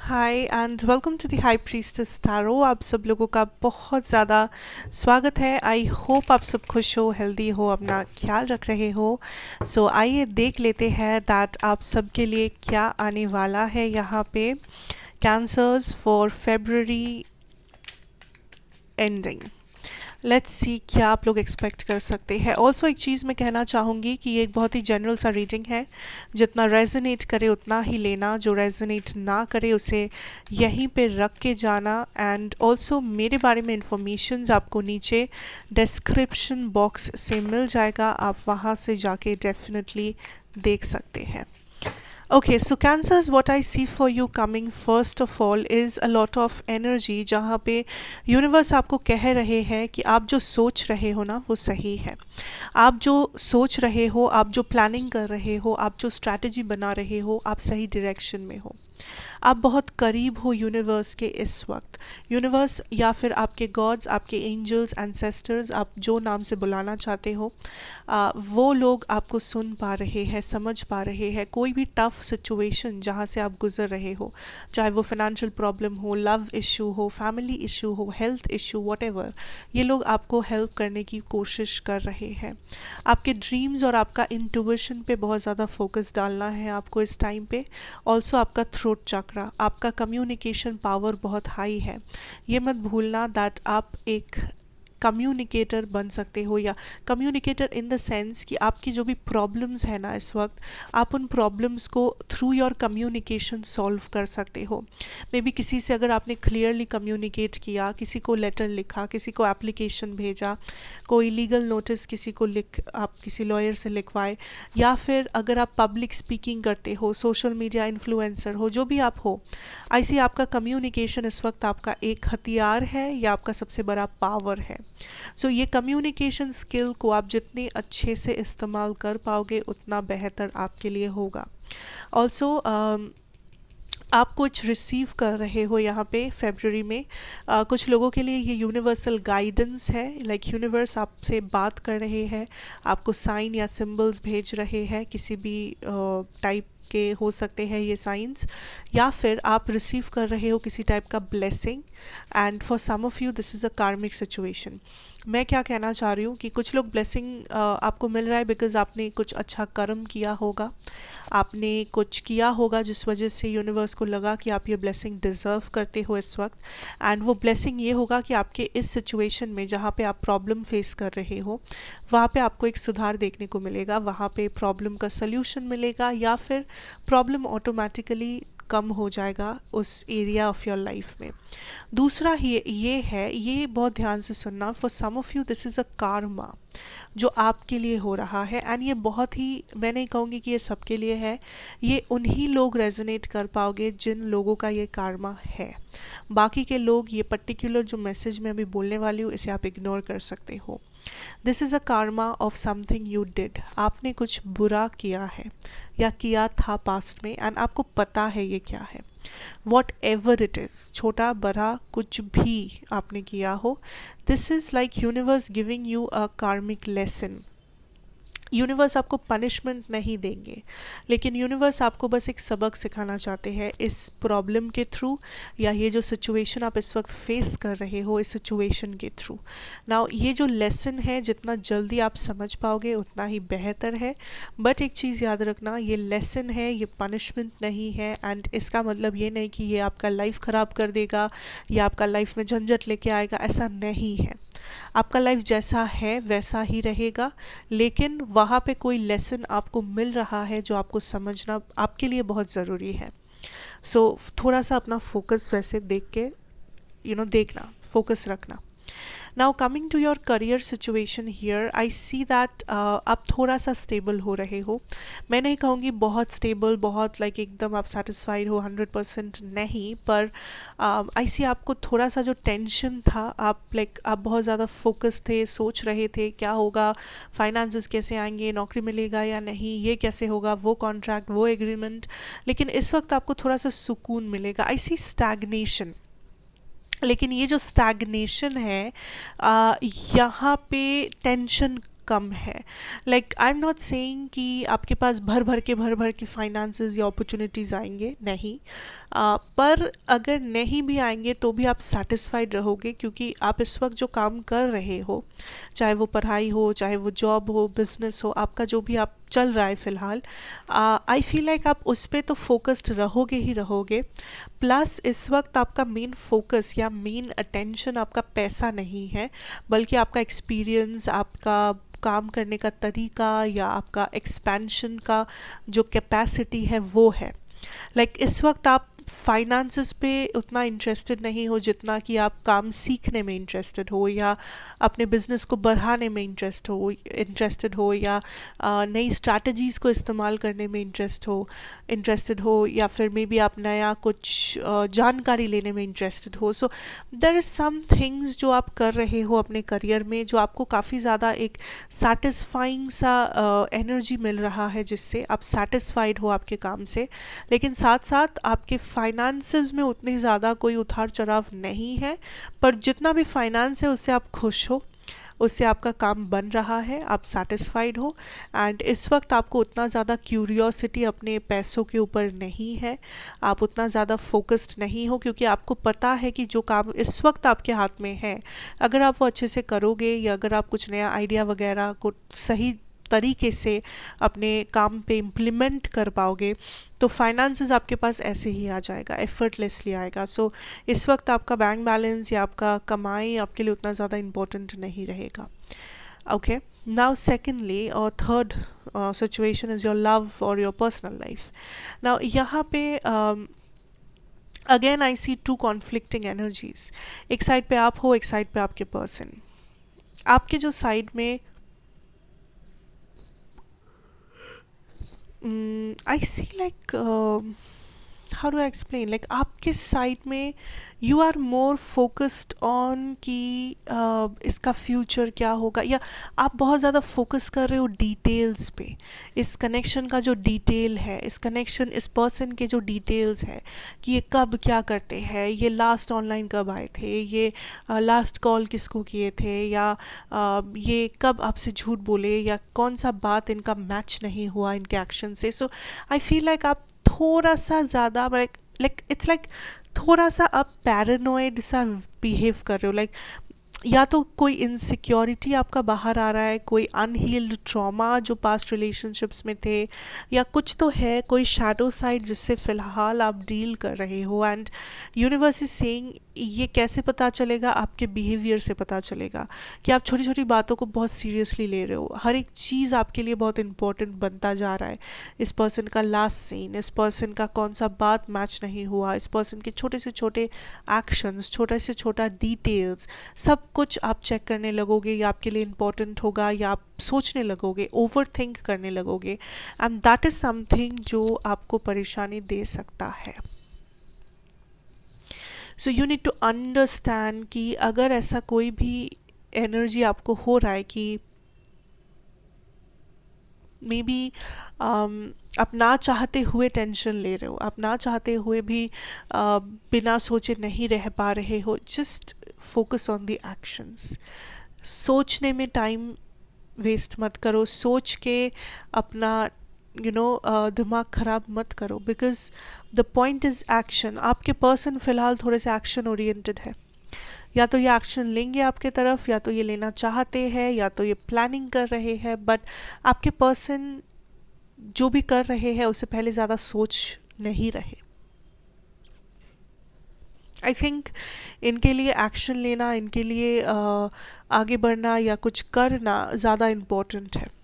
Hi and welcome to the high priestess tarot. आप सब लोगों का बहुत ज़्यादा स्वागत है। आई होप आप सब खुश हो, हेल्दी हो, अपना ख्याल रख रहे हो। सो आइए देख लेते हैं दैट आप सब के लिए क्या आने वाला है यहाँ पे। Cancers for February ending. Let's see क्या आप लोग एक्सपेक्ट कर सकते हैं। ऑल्सो एक चीज़ मैं कहना चाहूँगी कि ये एक बहुत ही जनरल सा रीडिंग है। जितना रेजोनेट करे उतना ही लेना, जो रेजोनेट ना करे उसे यहीं पे रख के जाना। एंड ऑल्सो मेरे बारे में इंफॉर्मेशन आपको नीचे डिस्क्रिप्शन बॉक्स से मिल जाएगा, आप वहाँ से जाके डेफिनेटली देख सकते हैं। Okay, so Cancers, what I see for you coming first of all is a lot of energy, जहाँ पे यूनिवर्स आपको कह रहे हैं कि आप जो सोच रहे हो ना वो सही है। आप जो सोच रहे हो, आप जो प्लानिंग कर रहे हो, आप जो स्ट्रैटेजी बना रहे हो, आप सही डायरेक्शन में हो। आप बहुत करीब हो यूनिवर्स के इस वक्त। यूनिवर्स या फिर आपके गॉड्स, आपके एंजल्स, एंसेस्टर्स, आप जो नाम से बुलाना चाहते हो, वो लोग आपको सुन पा रहे हैं, समझ पा रहे हैं। कोई भी टफ सिचुएशन जहाँ से आप गुजर रहे हो, चाहे वो फाइनेंशियल प्रॉब्लम हो, लव इशू हो, फैमिली इशू हो, हेल्थ इशू, वॉटेवर, ये लोग आपको हेल्प करने की कोशिश कर रहे हैं। आपके ड्रीम्स और आपका इंट्यूशन पे बहुत ज़्यादा फोकस डालना है आपको इस टाइम पे। ऑल्सो आपका थ्रोट चक्रा, आपका कम्युनिकेशन पावर बहुत हाई है। ये मत भूलना दैट आप एक कम्युनिकेटर बन सकते हो, या कम्युनिकेटर इन द सेंस कि आपकी जो भी प्रॉब्लम्स है ना इस वक्त, आप उन प्रॉब्लम्स को थ्रू योर कम्युनिकेशन सॉल्व कर सकते हो। मे बी किसी से अगर आपने क्लियरली कम्युनिकेट किया, किसी को लेटर लिखा, किसी को एप्लीकेशन भेजा, कोई लीगल नोटिस किसी को लिख आप किसी लॉयर से लिखवाए, या फिर अगर आप पब्लिक स्पीकिंग करते हो, सोशल मीडिया इन्फ्लुएंसर हो, जो भी आप हो, ऐसी आपका कम्युनिकेशन इस वक्त आपका एक हथियार है या आपका सबसे बड़ा पावर है। सो ये कम्युनिकेशन स्किल को आप जितने अच्छे से इस्तेमाल कर पाओगे उतना बेहतर आपके लिए होगा। ऑल्सो आप कुछ रिसीव कर रहे हो यहाँ पे फेब्रुअरी में। कुछ लोगों के लिए ये यूनिवर्सल गाइडेंस है, लाइक यूनिवर्स आपसे बात कर रहे हैं, आपको साइन या सिंबल्स भेज रहे हैं, किसी भी टाइप के हो सकते हैं ये साइंस, या फिर आप रिसीव कर रहे हो किसी टाइप का blessing. And for some of you this is a karmic situation. मैं क्या कहना चाह रही हूँ कि कुछ लोग ब्लेसिंग आपको मिल रहा है बिकॉज आपने कुछ अच्छा कर्म किया होगा, आपने कुछ किया होगा जिस वजह से यूनिवर्स को लगा कि आप ये ब्लेसिंग डिज़र्व करते हो इस वक्त। एंड वो ब्लेसिंग ये होगा कि आपके इस सिचुएशन में जहाँ पे आप प्रॉब्लम फेस कर रहे हो, वहाँ पे आपको एक सुधार देखने को मिलेगा, वहाँ पे प्रॉब्लम का सल्यूशन मिलेगा, या फिर प्रॉब्लम ऑटोमेटिकली कम हो जाएगा उस एरिया ऑफ योर लाइफ में। दूसरा ये है, ये बहुत ध्यान से सुनना, for some of you this is a karma जो आपके लिए हो रहा है। एंड ये बहुत ही, मैं नहीं कहूँगी कि ये सबके लिए है, ये उन्हीं लोग रेजोनेट कर पाओगे जिन लोगों का ये कार्मा है। बाकी के लोग ये पर्टिकुलर जो मैसेज मैं अभी बोलने वाली हूँ इसे आप इग्नोर कर सकते हो। This is a Karma of something you did. आपने कुछ बुरा किया है या किया था पास्ट में, एंड आपको पता है ये क्या है। वॉट एवर इट इज़, छोटा बड़ा कुछ भी आपने किया हो, this is like universe giving you अ कार्मिक लेसन। यूनिवर्स आपको पनिशमेंट नहीं देंगे, लेकिन यूनिवर्स आपको बस एक सबक सिखाना चाहते हैं इस प्रॉब्लम के थ्रू, या ये जो सिचुएशन आप इस वक्त फेस कर रहे हो इस सिचुएशन के थ्रू। नाउ ये जो लेसन है जितना जल्दी आप समझ पाओगे उतना ही बेहतर है। बट एक चीज़ याद रखना, ये लेसन है, ये पनिशमेंट नहीं है। एंड इसका मतलब ये नहीं कि ये आपका लाइफ ख़राब कर देगा या आपका लाइफ में झंझट लेके आएगा, ऐसा नहीं है। आपका लाइफ जैसा है वैसा ही रहेगा, लेकिन वहाँ पे कोई लेसन आपको मिल रहा है जो आपको समझना आपके लिए बहुत ज़रूरी है। सो थोड़ा सा अपना फोकस वैसे देख के देखना, फोकस रखना। Now coming to your career situation here, I see that आप थोड़ा सा स्टेबल हो रहे हो। मैं नहीं कहूँगी बहुत स्टेबल, बहुत लाइक एकदम आप सेटिस्फाइड हो 100% नहीं, पर आई सी आपको थोड़ा सा जो टेंशन था, आप आप बहुत ज़्यादा फोकस थे, सोच रहे थे क्या होगा, फाइनेंसेस कैसे आएंगे, नौकरी मिलेगा या नहीं, ये कैसे होगा, वो कॉन्ट्रैक्ट, वो एग्रीमेंट। लेकिन इस वक्त आपको थोड़ा सा सुकून मिलेगा। आई सी स्टैग्नेशन, लेकिन ये जो स्टैग्नेशन है, यहाँ पे टेंशन कम है। Like I am not saying कि आपके पास भर भर के फाइनेंसेस या अपॉर्चुनिटीज़ आएंगे, नहीं। पर अगर नहीं भी आएंगे तो भी आप सेटिस्फाइड रहोगे, क्योंकि आप इस वक्त जो काम कर रहे हो, चाहे वो पढ़ाई हो, चाहे वो जॉब हो, बिजनेस हो, आपका जो भी आप चल रहा है फ़िलहाल, आई फील लाइक आप उस पर तो फोकस्ड रहोगे ही रहोगे। प्लस इस वक्त आपका मेन फोकस या मेन अटेंशन आपका पैसा नहीं है, बल्कि आपका एक्सपीरियंस, आपका काम करने का तरीका या आपका एक्सपेंशन का जो कैपेसिटी है वो है। इस वक्त आप फाइनेंसेस पे उतना इंटरेस्टेड नहीं हो जितना कि आप काम सीखने में इंटरेस्टेड हो, या अपने बिजनेस को बढ़ाने में इंटरेस्टेड हो, या नई स्ट्रैटेजीज़ को इस्तेमाल करने में इंटरेस्टेड हो, या फिर मे बी आप नया कुछ जानकारी लेने में इंटरेस्टेड हो। So there is some things जो आप कर रहे हो अपने करियर में जो आपको काफ़ी ज़्यादा एक सेटिस्फाइंग सा एनर्जी मिल रहा है, जिससे आप सेटिस्फाइड हो आपके काम से, लेकिन साथ साथ आपके फाइनेंसेस में उतनी ज़्यादा कोई उतार चढ़ाव नहीं है। पर जितना भी फाइनेंस है उससे आप खुश हो, उससे आपका काम बन रहा है, आप सेटिस्फाइड हो। एंड इस वक्त आपको उतना ज़्यादा क्यूरियोसिटी अपने पैसों के ऊपर नहीं है, आप उतना ज़्यादा फोकस्ड नहीं हो, क्योंकि आपको पता है कि जो काम इस वक्त आपके हाथ में है, अगर आप वो अच्छे से करोगे, या अगर आप कुछ नया आइडिया वगैरह को सही तरीके से अपने काम पे इम्प्लीमेंट कर पाओगे, तो फाइनेंसेस आपके पास ऐसे ही आ जाएगा, एफर्टलेसली आएगा। सो इस वक्त आपका बैंक बैलेंस या आपका कमाई आपके लिए उतना ज़्यादा इम्पोर्टेंट नहीं रहेगा। ओके, नाउ सेकेंडली और third situation is your love और योर पर्सनल लाइफ। नाउ यहाँ पे again I see two conflicting energies. एक साइड पे आप हो, एक साइड पे आपके पर्सन। आपके जो साइड में I see how do I explain, आपके साइड में you are more focused on कि इसका फ्यूचर क्या होगा, या आप बहुत ज़्यादा फोकस कर रहे हो डिटेल्स पे, इस कनेक्शन का जो डिटेल है, इस कनेक्शन, इस पर्सन के जो डिटेल्स है, कि ये कब क्या करते हैं, ये लास्ट ऑनलाइन कब आए थे, ये लास्ट कॉल किसको किए थे, या ये कब आपसे झूठ बोले, या कौन सा बात इनका मैच नहीं हुआ इनके एक्शन से। सो आई फील लाइक आप थोड़ा सा ज़्यादा इट्स लाइक थोड़ा सा आप पैरानॉइड सा बिहेव कर रहे हो। या तो कोई इनसिक्योरिटी आपका बाहर आ रहा है, कोई अनहील्ड ट्रॉमा जो पास्ट रिलेशनशिप्स में थे, या कुछ तो है, कोई शैडो साइड जिससे फ़िलहाल आप डील कर रहे हो। एंड यूनिवर्स इज सेइंग, ये कैसे पता चलेगा, आपके बिहेवियर से पता चलेगा कि आप छोटी छोटी बातों को बहुत सीरियसली ले रहे हो, हर एक चीज़ आपके लिए बहुत इंपॉर्टेंट बनता जा रहा है। इस पर्सन का लास्ट सीन, इस पर्सन का कौन सा बात मैच नहीं हुआ, इस पर्सन के छोटे से छोटे एक्शंस, छोटा से छोटा डिटेल्स, सब कुछ आप चेक करने लगोगे, या आपके लिए इम्पोर्टेंट होगा, या आप सोचने लगोगे, ओवर थिंक करने लगोगे। एंड दैट इज़ समथिंग जो आपको परेशानी दे सकता है। So you need to understand कि अगर ऐसा कोई भी एनर्जी आपको हो रहा है कि मे बी आप ना चाहते हुए टेंशन ले रहे हो, आप ना चाहते हुए भी बिना सोचे नहीं रह पा रहे हो, just focus on the actions. सोचने में टाइम वेस्ट मत करो, सोच के अपना दिमाग ख़राब मत करो, because the point is action. आपके पर्सन फ़िलहाल थोड़े से एक्शन ओरिएंटेड है, या तो ये एक्शन लेंगे आपके तरफ, या तो ये लेना चाहते हैं, या तो ये प्लानिंग कर रहे हैं। बट आपके पर्सन जो भी कर रहे हैं उससे पहले ज़्यादा सोच नहीं रहे। आई थिंक इनके लिए एक्शन लेना, इनके लिए आगे बढ़ना या कुछ करना ज़्यादा इम्पोर्टेंट है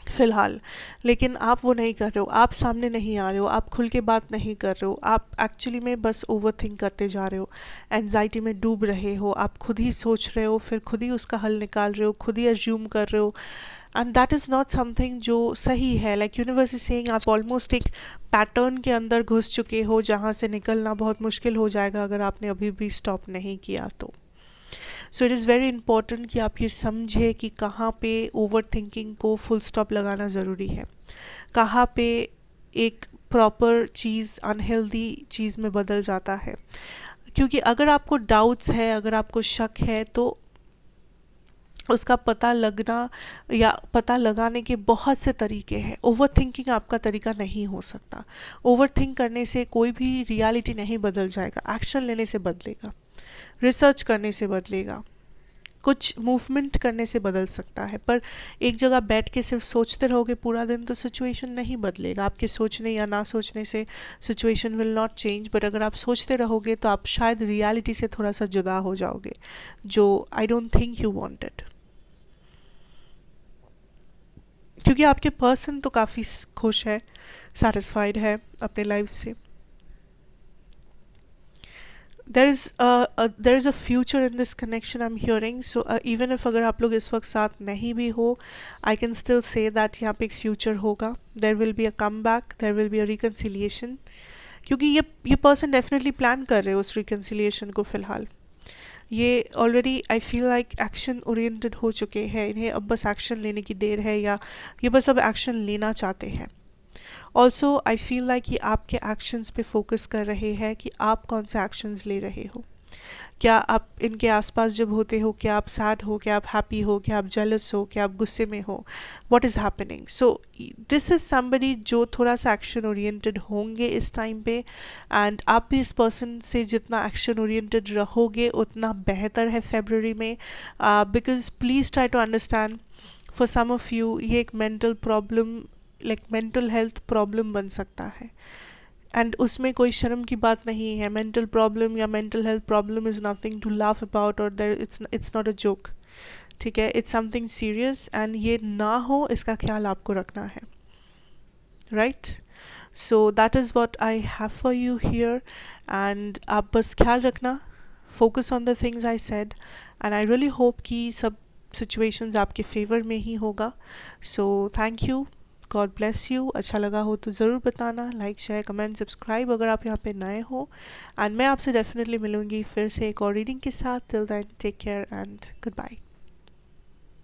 फ़िलहाल। लेकिन आप वो नहीं कर रहे हो, आप सामने नहीं आ रहे हो, आप खुल के बात नहीं कर रहे हो, आप एक्चुअली में बस ओवर थिंक करते जा रहे हो, एनजाइटी में डूब रहे हो, आप खुद ही सोच रहे हो, फिर खुद ही उसका हल निकाल रहे हो, खुद ही अज्यूम कर रहे हो। And that is not something जो सही है। लाइक यूनिवर्स इज सेइंग, आप ऑलमोस्ट एक पैटर्न के अंदर घुस चुके हो जहाँ से निकलना बहुत मुश्किल हो जाएगा अगर आपने अभी भी स्टॉप नहीं किया तो। So it is very important कि आप ये समझे कि कहाँ पे ओवर थिंकिंग को फुल स्टॉप लगाना ज़रूरी है, कहाँ पे एक प्रॉपर चीज़ अनहेल्दी चीज़ में बदल जाता है। क्योंकि अगर आपको डाउट्स है, अगर आपको शक है, तो उसका पता लगना या पता लगाने के बहुत से तरीके हैं। ओवर थिंकिंग आपका तरीका नहीं हो सकता। ओवर थिंक करने से कोई भी रियलिटी नहीं बदल जाएगा। एक्शन लेने से बदलेगा, रिसर्च करने से बदलेगा, कुछ मूवमेंट करने से बदल सकता है। पर एक जगह बैठ के सिर्फ सोचते रहोगे पूरा दिन तो सिचुएशन नहीं बदलेगा। आपके सोचने या ना सोचने से situation will not change, but अगर आप सोचते रहोगे तो आप शायद रियलिटी से थोड़ा सा जुदा हो जाओगे, जो I don't think you wanted. क्योंकि आपके पर्सन तो काफ़ी खुश है, सेटिस्फाइड है अपने लाइफ से। there is a future in this connection I'm hearing, so even if अगर आप लोग इस वक्त साथ नहीं भी हो, I can still say that यहाँ पे एक future होगा। there will be a comeback, there will be a reconciliation, क्योंकि ये पर्सन डेफिनेटली प्लान कर रहे हो उस रिकन्सिलिएशन को। फ़िलहाल ये already I feel like action oriented हो चुके हैं। इन्हें अब बस एक्शन लेने की देर है, या ये बस अब एक्शन लेना चाहते हैं। ऑल्सो आई फील लाइक ये आपके एक्शंस पे फोकस कर रहे हैं कि आप कौन से एक्शंस ले रहे हो। क्या आप इनके आसपास जब होते हो, क्या आप सैड हो, क्या आप हैप्पी हो, क्या आप जेलस हो, क्या आप गुस्से में हो, what is happening. So this is somebody जो थोड़ा सा एक्शन ओरिएंटेड होंगे इस टाइम पे, एंड आप भी इस पर्सन से जितना एक्शन ओरिएंटेड रहोगे उतना बेहतर है फेब्रुअरी में। Because please try to understand, for some of you ये एक mental problem, like mental health problem बन सकता है, एंड उसमें कोई शर्म की बात नहीं है। मेंटल प्रॉब्लम या mental health problem is nothing to laugh about, और there it's not a joke, ठीक है। इट्स समथिंग सीरियस, एंड ये ना हो इसका ख्याल आपको रखना है, right. So that is what I have for you here, and आप बस ख्याल रखना, focus on the things I said, and I really hope कि सब सिचुएशंस आपके फेवर में ही होगा। So thank you, God bless you. अच्छा लगा हो तो ज़रूर बताना, लाइक शेयर कमेंट सब्सक्राइब अगर आप यहाँ पे नए हो, एंड मैं आपसे डेफिनेटली मिलूँगी फिर से एक और रीडिंग के साथ। Till then take care and good bye.